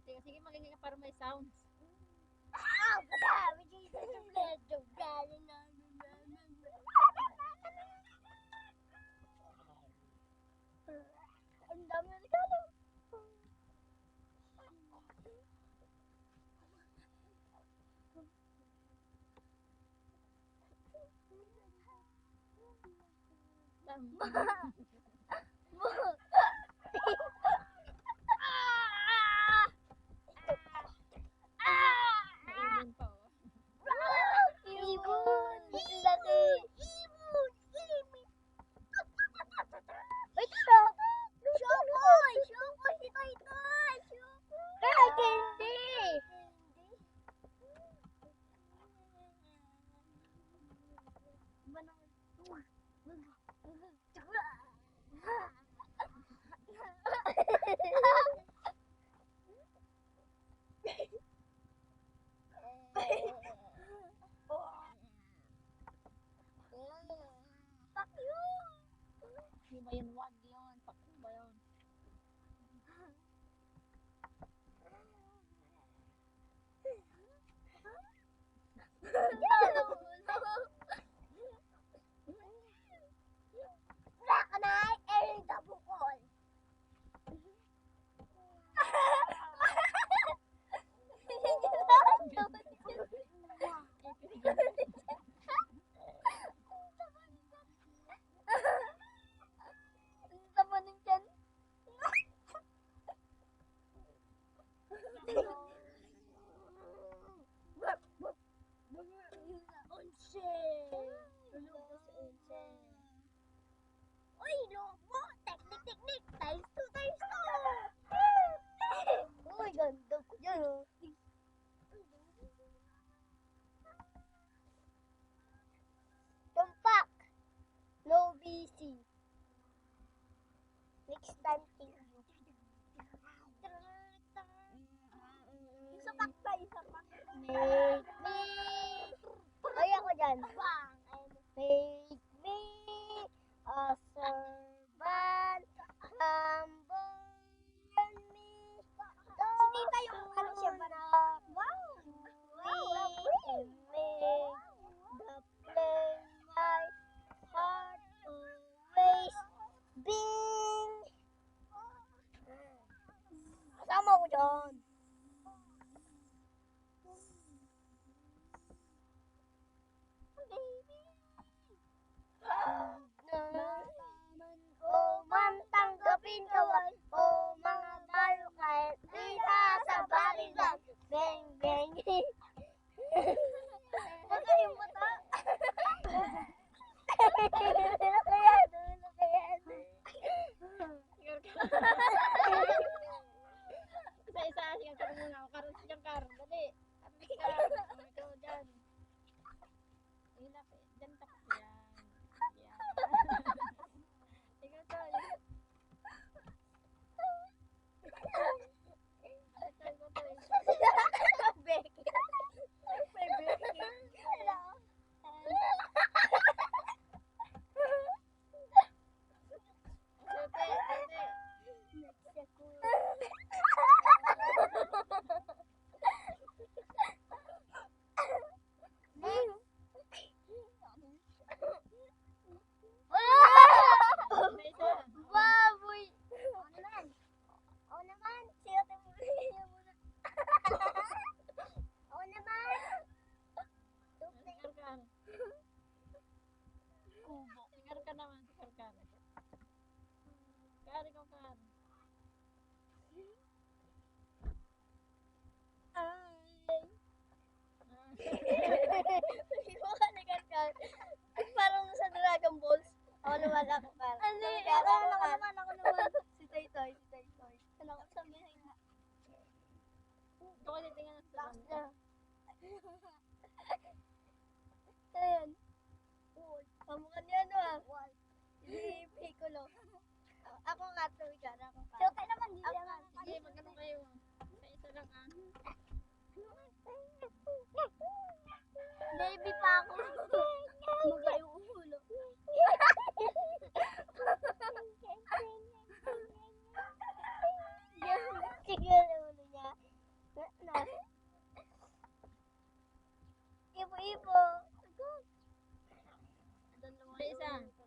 Sige, magiging ka para may sounds. Ang dami na regalo. Naibon pa, oh. Ibon! Laki! Ibon! Wait, stop! Shokoy! Shokoy! Si Toy Toy! Kaya candy! Fuck you! Hindi ba yun? Wag yun. Pakit ba yun? Uy, lobo! Teknik! Times 2, times 2! Uy, ganda ko dyan, oh. Tumpak! No BC. Next time, thank you. Isa pak ba? Make me. Ay, ako dyan. Make me a servant. Humble me. Si Tita yung ano siya ba na? Wow! And make the play my heart always being. Kasama ko dyan. O man tanggapin kawan, o mga talo kahit kita sa balilan. Bang, bang. Baka yung mata. Isa-isa. Sige, karo muna. Karo siyang karo. Dali. Alis ka. Ikaw dyan. Hilap eh. Dyan tapos yan. Ikaw to. Becky. Hello. Baboy! Ako naman! Sino tayo muna? Ako naman! Sigar. Kubo. Sigar ka naman. Sigar ka. Ikaw kar. Hindi mo ka nagkakal. Parang sa Dragon Balls. Ako naman ako par. Ano ako naman. Si Toy Toy. Ano ako sabihin na? Ito ko titingnan sa kanya. Ayan. Pamukha niya ano ah. Si Piccolo. Ako nga to, ikaw. Shote naman, di naman. Sige, magkano kayo? Isa lang ah. Baby pa ako. Magay yung ulo. Yan, sige yung ulo niya. Hindi po. Sa isa.